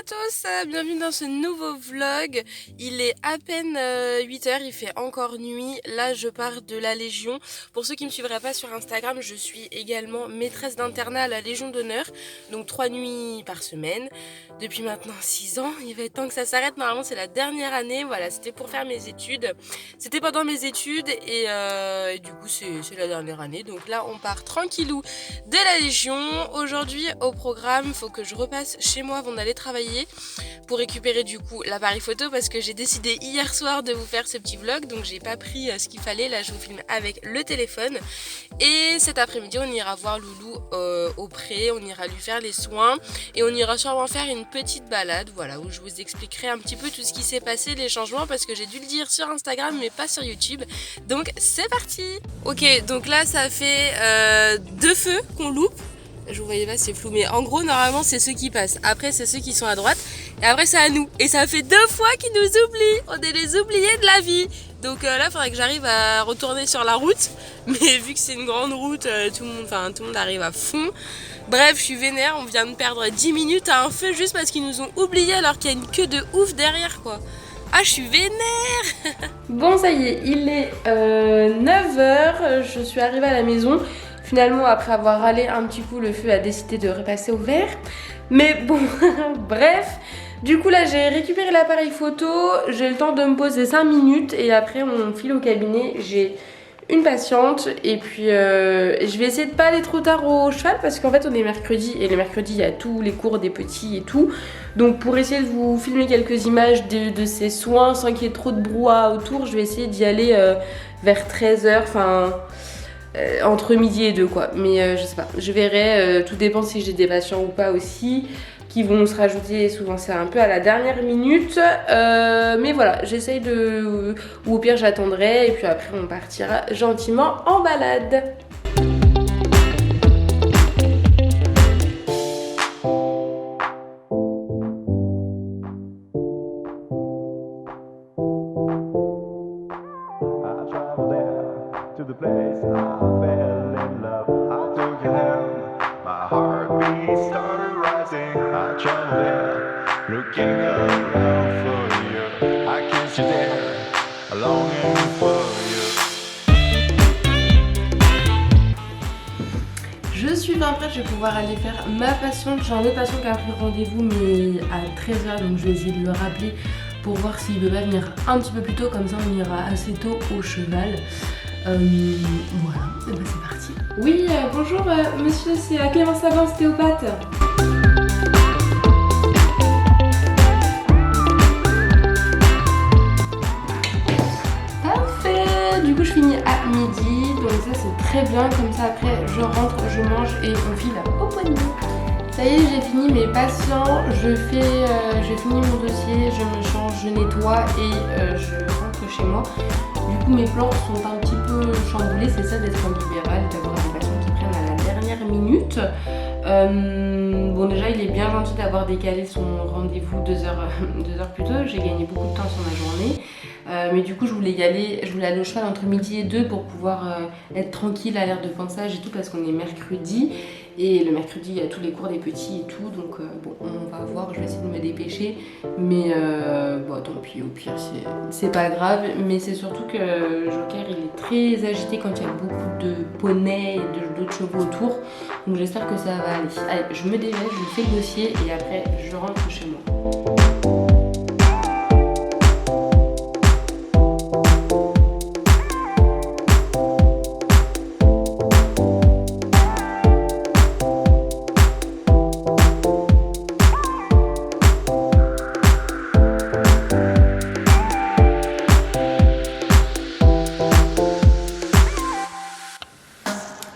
tous, bienvenue dans ce nouveau vlog. Il est à peine 8h, il fait encore nuit. Là je pars de la Légion. Pour ceux qui ne me suivraient pas sur Instagram, je suis également maîtresse d'internat à la Légion d'honneur. Donc 3 nuits par semaine. Depuis maintenant 6 ans, il va être temps que ça s'arrête. Normalement c'est la dernière année, voilà, c'était pour faire mes études. C'était pendant mes études et du coup c'est la dernière année. Donc là on part tranquillou de la Légion. Aujourd'hui au programme, faut que je repasse chez moi avant d'aller travailler pour récupérer du coup l'appareil photo parce que j'ai décidé hier soir de vous faire ce petit vlog, donc j'ai pas pris ce qu'il fallait. Là je vous filme avec le téléphone et cet après-midi on ira voir Loulou au pré, on ira lui faire les soins et on ira sûrement faire une petite balade, voilà, où je vous expliquerai un petit peu tout ce qui s'est passé, les changements, parce que j'ai dû le dire sur Instagram mais pas sur YouTube. Donc c'est parti. Ok, donc là ça fait 2 feux qu'on loupe. Je vous voyais pas, c'est flou, mais en gros normalement c'est ceux qui passent, après c'est ceux qui sont à droite et après c'est à nous, et ça fait 2 fois qu'ils nous oublient, on est les oubliés de la vie. Donc là il faudrait que j'arrive à retourner sur la route, mais vu que c'est une grande route, tout le monde arrive à fond. Bref, je suis vénère, on vient de perdre 10 minutes à un feu juste parce qu'ils nous ont oubliés alors qu'il y a une queue de ouf derrière quoi. Ah, je suis vénère. Bon, ça y est, il est 9h, je suis arrivée à la maison. Finalement, après avoir râlé un petit coup, le feu a décidé de repasser au vert. Mais bon, bref. Du coup, là, j'ai récupéré l'appareil photo. J'ai le temps de me poser 5 minutes. Et après, on file au cabinet. J'ai une patiente. Et puis, je vais essayer de pas aller trop tard au cheval. Parce qu'en fait, on est mercredi. Et le mercredi, il y a tous les cours des petits et tout. Donc, pour essayer de vous filmer quelques images de ces soins sans qu'il y ait trop de brouhaha autour, je vais essayer d'y aller vers 13h. Enfin... entre midi et 2 quoi, mais je sais pas, je verrai, tout dépend si j'ai des patients ou pas aussi qui vont se rajouter, souvent c'est un peu à la dernière minute, mais voilà, j'essaye de, ou au pire j'attendrai et puis après on partira gentiment en balade. Je suis bien prête, je vais pouvoir aller faire ma patiente. J'ai un autre patient qui a pris rendez-vous mais à 13h, donc je vais essayer de le rappeler pour voir s'il veut pas venir un petit peu plus tôt, comme ça on ira assez tôt au cheval. Voilà, et ben c'est parti. Oui, bonjour monsieur, c'est Clémence Saban, ostéopathe. Du coup je finis à midi, donc ça c'est très bien, comme ça après je rentre, je mange et on file au poignet. Ça y est, j'ai fini mes patients, j'ai fini mon dossier, je me change, je nettoie et je rentre chez moi. Du coup mes plans sont un petit peu chamboulés, c'est ça d'être en libéral, d'avoir des patients qui prennent à la dernière minute. Bon déjà il est bien gentil d'avoir décalé son rendez-vous 2 heures plus tôt, j'ai gagné beaucoup de temps sur ma journée. Mais du coup je voulais aller au cheval entre midi et 2 pour pouvoir être tranquille à l'heure de pansage et tout, parce qu'on est mercredi et le mercredi il y a tous les cours des petits et tout, donc bon on va voir, je vais essayer de me dépêcher, mais bon tant pis, au pire c'est pas grave. Mais c'est surtout que Joker il est très agité quand il y a beaucoup de poneys et d'autres chevaux autour, donc j'espère que ça va aller. Allez, je me dépêche, je fais le dossier et après je rentre chez moi.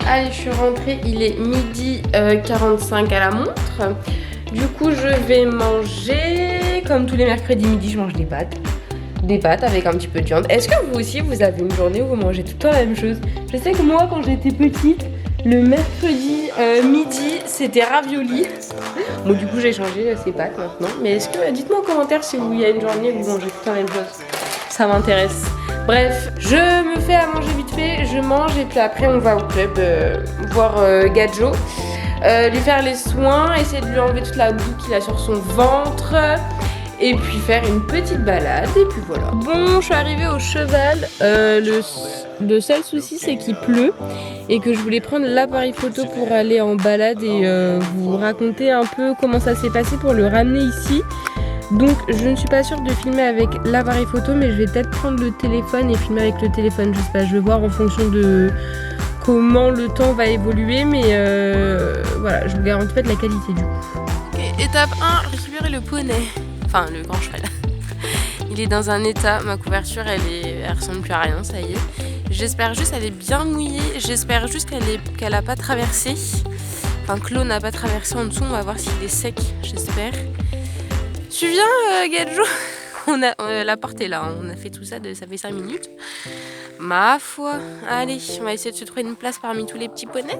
Allez, je suis rentrée, il est midi 45 à la montre. Du coup, je vais manger, comme tous les mercredis midi, je mange des pâtes. Des pâtes avec un petit peu de viande. Est-ce que vous aussi, vous avez une journée où vous mangez tout le temps la même chose? Je sais que moi, quand j'étais petite, le mercredi midi, c'était ravioli. Bon, du coup, j'ai changé ces pâtes maintenant. Mais est-ce que, dites-moi en commentaire si il y a une journée où vous mangez tout le temps la même chose. Ça m'intéresse. Bref, je me fais à manger vite fait, je mange et puis après on va au club voir Gadjo. lui faire les soins, essayer de lui enlever toute la boue qu'il a sur son ventre et puis faire une petite balade et puis voilà. Bon, je suis arrivée au cheval. Le seul souci c'est qu'il pleut et que je voulais prendre l'appareil photo pour aller en balade et vous raconter un peu comment ça s'est passé pour le ramener ici. Donc je ne suis pas sûre de filmer avec l'appareil photo, mais je vais peut-être prendre le téléphone et filmer avec le téléphone, je sais pas, je vais voir en fonction de comment le temps va évoluer, mais voilà, je vous garantis pas de la qualité du coup. Okay, étape 1, récupérer le poney, enfin le grand cheval. Il est dans un état, ma couverture elle ressemble plus à rien, ça y est. J'espère juste qu'elle est bien mouillée, j'espère juste qu'elle a pas traversé, enfin que l'eau n'a pas traversé en dessous, on va voir s'il est sec, j'espère. Tu viens Gadjo? La porte est là, hein. On a fait tout ça, ça fait 5 minutes. Ma foi, allez, on va essayer de se trouver une place parmi tous les petits poneys.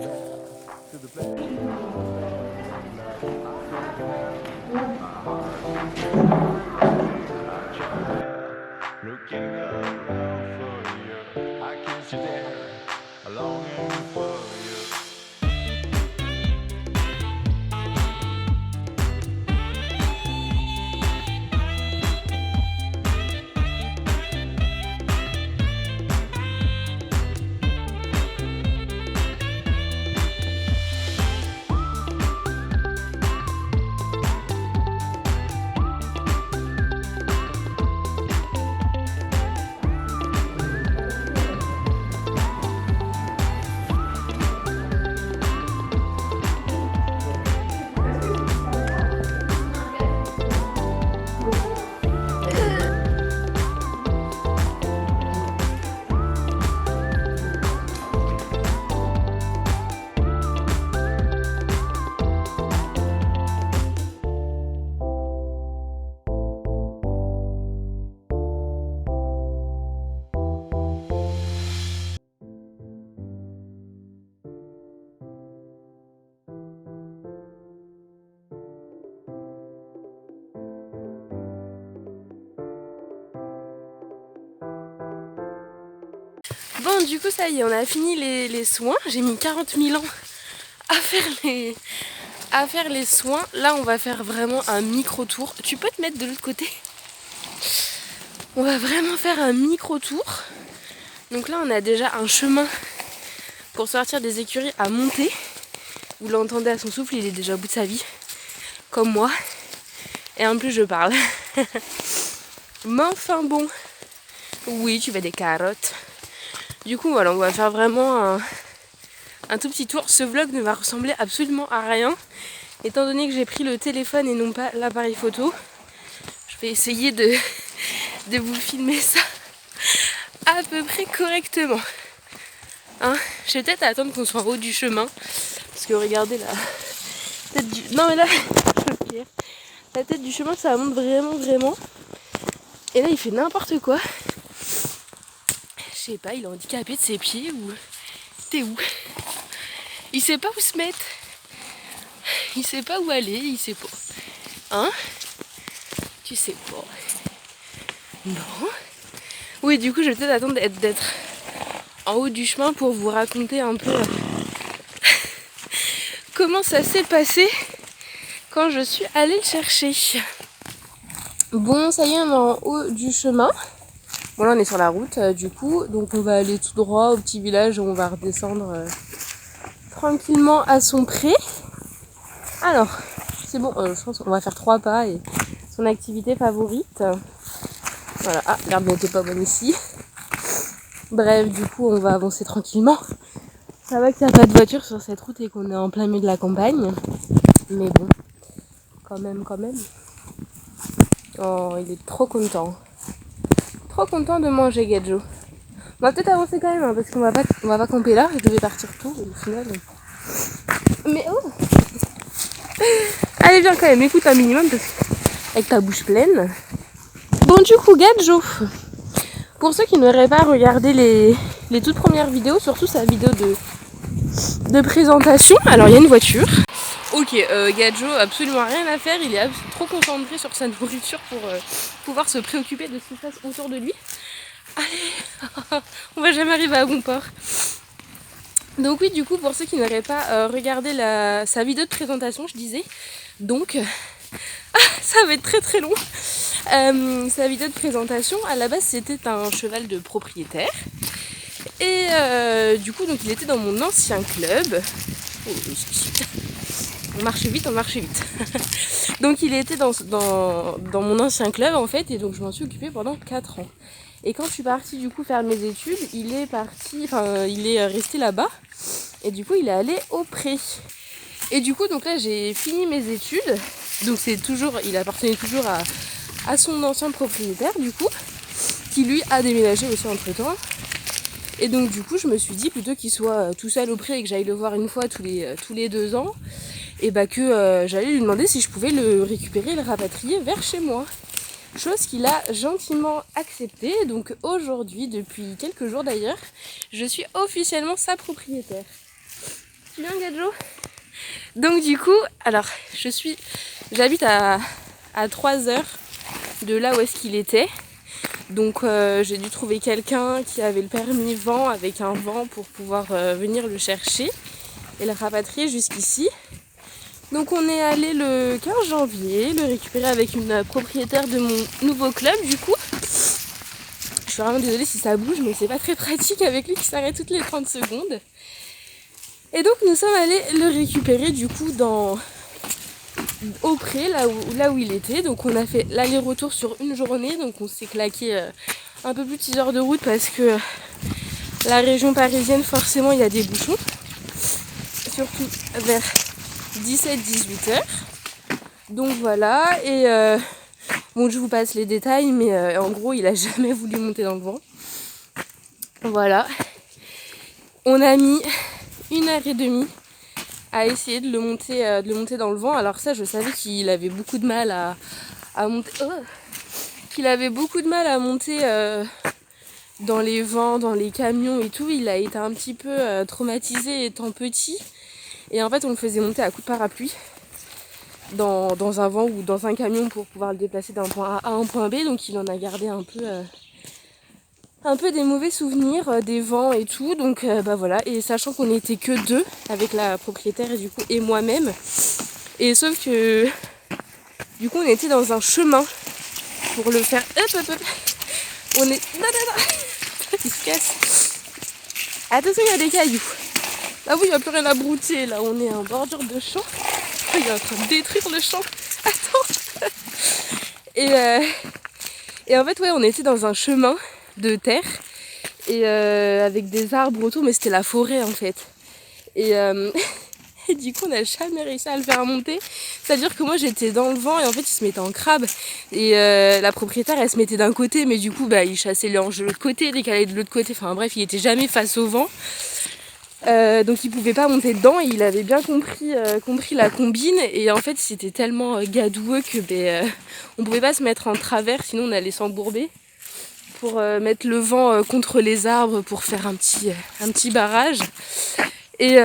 Bon, du coup, ça y est, on a fini les soins. J'ai mis 40 000 ans à faire les soins. Là, on va faire vraiment un micro-tour. Tu peux te mettre de l'autre côté? On va vraiment faire un micro-tour. Donc là, on a déjà un chemin pour sortir des écuries à monter. Vous l'entendez à son souffle, il est déjà au bout de sa vie. Comme moi. Et en plus, je parle. Mais enfin bon. Oui, tu veux des carottes. Du coup, voilà, on va faire vraiment un tout petit tour. Ce vlog ne va ressembler absolument à rien. Étant donné que j'ai pris le téléphone et non pas l'appareil photo, je vais essayer de vous filmer ça à peu près correctement. Hein, je vais peut-être attendre qu'on soit en haut du chemin. Parce que regardez la tête du... Non mais là, la tête du chemin, ça monte vraiment. Et là, il fait n'importe quoi. Je sais pas, il est handicapé de ses pieds ou... T'es où? Il sait pas où se mettre. Il sait pas où aller, il sait pas. Hein? Tu sais pas. Non. Oui, du coup, je vais peut-être attendre d'être en haut du chemin pour vous raconter un peu comment ça s'est passé quand je suis allée le chercher. Bon, ça y est, on est en haut du chemin. Bon, là, on est sur la route, du coup. Donc, on va aller tout droit au petit village où on va redescendre tranquillement à son pré. Alors, c'est bon, je pense qu'on va faire 3 pas et son activité favorite. Voilà, ah, l'herbe n'était pas bonne ici. Bref, du coup, on va avancer tranquillement. Ça va qu'il n'y a pas de voiture sur cette route et qu'on est en plein milieu de la campagne. Mais bon, quand même. Oh, il est trop content. Trop content de manger, Gadjo. On va peut-être avancer quand même, hein, parce qu'on va pas camper là. Je devais partir tôt, au final. Mais oh! Allez, viens quand même, écoute un minimum, parce que avec ta bouche pleine. Bon, du coup, Gadjo, pour ceux qui n'auraient pas regardé les toutes premières vidéos, surtout sa vidéo de présentation, alors il y a une voiture. Ok, Gadjo, absolument rien à faire, il est trop concentré sur sa nourriture pour pouvoir se préoccuper de ce qui se passe autour de lui. Allez, on va jamais arriver à bon port. Donc oui, du coup, pour ceux qui n'auraient pas regardé sa vidéo de présentation, je disais, donc, ça va être très très long. Sa vidéo de présentation, à la base, c'était un cheval de propriétaire. Et du coup, donc il était dans mon ancien club. Oh, on marche vite, on marche vite. Donc il était dans mon ancien club en fait, et donc je m'en suis occupée pendant 4 ans. Et quand je suis partie du coup faire mes études, il est resté là-bas. Et du coup, il est allé au pré. Et du coup, donc là, j'ai fini mes études. Donc il appartenait toujours à son ancien propriétaire du coup, qui lui a déménagé aussi entre-temps. Et donc du coup, je me suis dit, plutôt qu'il soit tout seul au pré et que j'aille le voir une fois tous les 2 ans, et bah que j'allais lui demander si je pouvais le récupérer et le rapatrier vers chez moi. Chose qu'il a gentiment accepté. Donc aujourd'hui, depuis quelques jours d'ailleurs, je suis officiellement sa propriétaire. Tu viens, Gadjo? Donc du coup, alors j'habite à 3 heures de là où est-ce qu'il était. Donc j'ai dû trouver quelqu'un qui avait le permis vent avec un vent pour pouvoir venir le chercher et le rapatrier jusqu'ici. Donc on est allé le 15 janvier le récupérer avec une propriétaire de mon nouveau club du coup. Je suis vraiment désolée si ça bouge, mais c'est pas très pratique avec lui qui s'arrête toutes les 30 secondes. Et donc nous sommes allés le récupérer du coup au pré, là où il était. Donc on a fait l'aller-retour sur une journée, donc on s'est claqué un peu plus de 6 heures de route parce que la région parisienne, forcément il y a des bouchons, surtout vers 17-18 heures. Donc voilà, et bon, je vous passe les détails, mais en gros il a jamais voulu monter dans le vent. Voilà, on a mis 1h30 à essayer de le monter dans le vent. Alors ça, je savais qu'il avait beaucoup de mal à monter. Qu'il avait beaucoup de mal à monter dans les vents, dans les camions et tout. Il a été un petit peu traumatisé étant petit. Et en fait, on le faisait monter à coups de parapluie dans un vent ou dans un camion pour pouvoir le déplacer d'un point A à un point B. Donc il en a gardé un peu des mauvais souvenirs des vents et tout. Donc bah voilà. Et sachant qu'on n'était que 2 avec la propriétaire et du coup et moi-même. Et sauf que du coup on était dans un chemin pour le faire. Hop. On est. Non. Il se casse. Attention, il y a des cailloux. Ah oui, il n'y a plus rien à brouter. Là, on est en bordure de champ. Il est en train de détruire le champ. Attends. Et en fait, ouais, on était dans un chemin de terre. Et avec des arbres autour, mais c'était la forêt en fait. Et du coup, on n'a jamais réussi à le faire monter. C'est-à-dire que moi, j'étais dans le vent et en fait, il se mettait en crabe. Et la propriétaire, elle se mettait d'un côté, mais du coup, bah, il chassait les hanches de l'autre côté, dès qu'elle allait de l'autre côté. Enfin bref, il était jamais face au vent. Donc il pouvait pas monter dedans et il avait bien compris la combine. Et en fait, c'était tellement gadoueux que on pouvait pas se mettre en travers, sinon on allait s'embourber. Pour mettre le vent contre les arbres pour faire un petit barrage. Et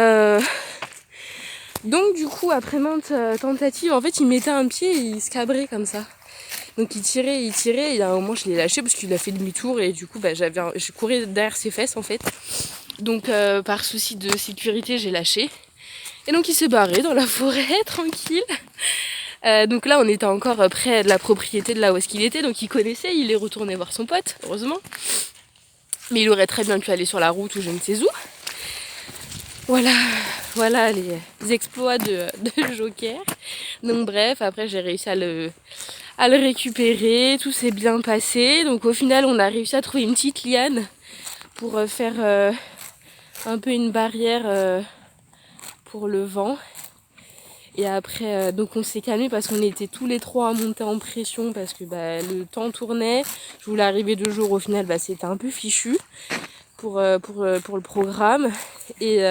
donc du coup après maintes tentatives, en fait il mettait un pied et il se cabrait comme ça. Donc il tirait et à un moment je l'ai lâché parce qu'il a fait demi-tour et du coup je courais derrière ses fesses en fait. Donc par souci de sécurité j'ai lâché. Et donc il s'est barré dans la forêt tranquille. Donc là on était encore près de la propriété de là où est-ce qu'il était, donc il connaissait, il est retourné voir son pote, heureusement. Mais il aurait très bien pu aller sur la route ou je ne sais où. Voilà les exploits de Joker. Donc bref, après j'ai réussi à le récupérer, tout s'est bien passé. Donc au final on a réussi à trouver une petite liane pour faire un peu une barrière pour le vent. Et après, donc on s'est calmé parce qu'on était tous les 3 à monter en pression parce que le temps tournait. Je voulais arriver 2 jours, au final c'était un peu fichu pour le programme. Et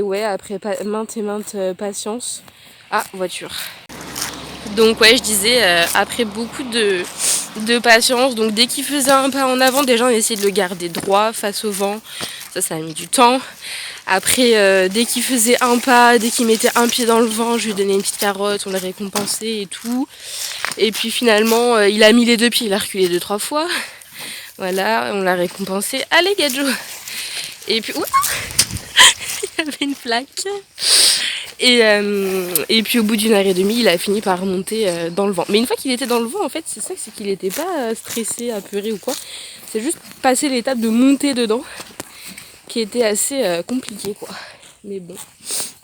ouais, après maintes patience. Ah, voiture. Donc ouais, je disais, après beaucoup de patience, donc dès qu'il faisait un pas en avant, déjà on essayait de le garder droit face au vent. Ça a mis du temps. Après, dès qu'il faisait un pas, dès qu'il mettait un pied dans le vent, je lui donnais une petite carotte, on le récompensait et tout. Et puis finalement, il a mis les 2 pieds, il a reculé 2-3 fois. Voilà, on l'a récompensé. Allez, Gadjo! Et puis, ouah, fait une flaque. Et puis au bout d'une heure et demie, il a fini par remonter dans le vent. Mais une fois qu'il était dans le vent, en fait, c'est ça, c'est qu'il n'était pas stressé, apeuré ou quoi. C'est juste passer l'étape de monter dedans qui était assez compliqué, quoi. Mais bon.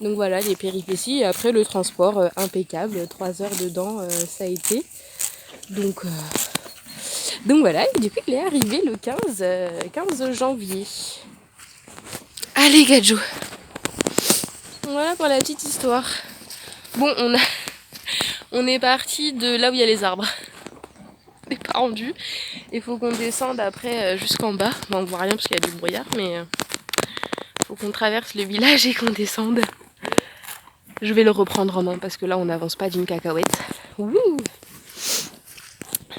Donc voilà, les péripéties. Et après, le transport impeccable. 3 heures dedans, ça a été. Donc voilà, et du coup, il est arrivé le 15 janvier. Allez, Gadjo. Voilà pour la petite histoire. Bon, on est parti de là où il y a les arbres. On n'est pas rendu. Il faut qu'on descende après jusqu'en bas. Bon, on voit rien parce qu'il y a du brouillard, mais faut qu'on traverse le village et qu'on descende. Je vais le reprendre en main parce que là, on n'avance pas d'une cacahuète. Ouh.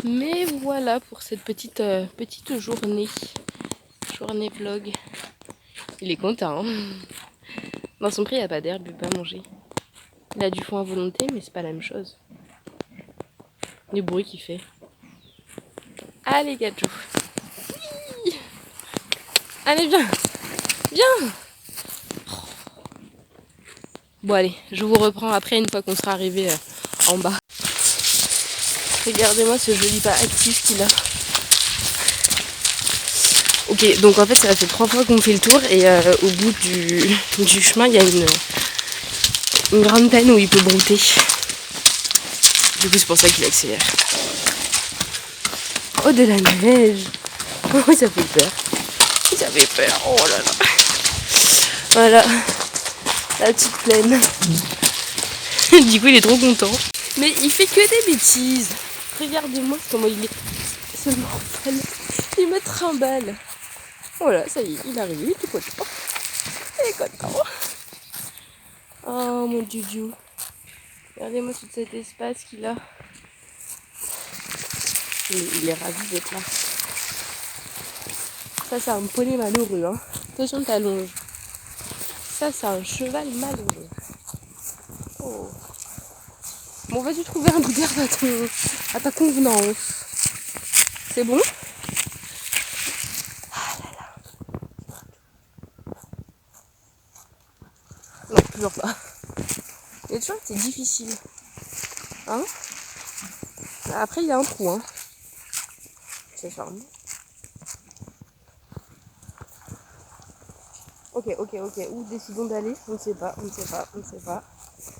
Mais voilà pour cette petite journée. Journée vlog. Il est content, hein. Dans son prix, il n'y a pas d'herbe, il ne peut pas manger. Il a du foin à volonté, mais c'est pas la même chose. Les bruits qu'il fait. Allez, Gadjo. Oui. Allez, viens. Viens. Bon, allez, je vous reprends après une fois qu'on sera arrivé en bas. Regardez-moi ce joli pas actif qu'il a. Ok, donc en fait, ça fait 3 fois qu'on fait le tour et au bout du chemin, il y a une grande plaine où il peut brouter. Du coup, c'est pour ça qu'il accélère. Oh, de la neige. Oh, ça fait peur. Ça fait peur. Oh là là. Voilà. La petite plaine. Du coup, il est trop content. Mais il fait que des bêtises. Regardez-moi comment il est. Ce mortel. Il me trimballe. Voilà, ça y est, il arrive. Il est tout content. Il est content. Oh mon dieu. Regardez-moi tout cet espace qu'il a. Il est ravi d'être là. Ça, c'est un poney malheureux. Hein. Attention, t'allonges. Ça, c'est un cheval malheureux. Oh. Bon, vas-y trouver un bout d'herbe à ta convenance. C'est bon? Ah là là. Non, toujours pas. Et tu vois, c'est difficile. Hein? Après, il y a un trou. Hein. C'est charmant. Ok. Où décidons d'aller? On ne sait pas.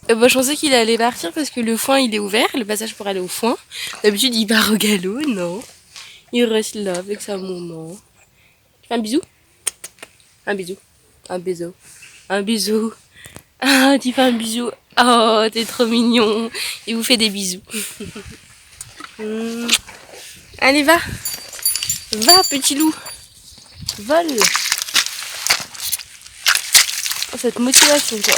Bah, je pensais qu'il allait partir parce que le foin il est ouvert, le passage pour aller au foin. D'habitude il part au galop, non. Il reste là avec sa maman. Tu fais un bisou? Un bisou. Un bisou. Un bisou. Ah, tu fais un bisou. Oh, t'es trop mignon. Il vous fait des bisous. Allez, va. Va, petit loup. Vole. Oh, cette motivation, quoi.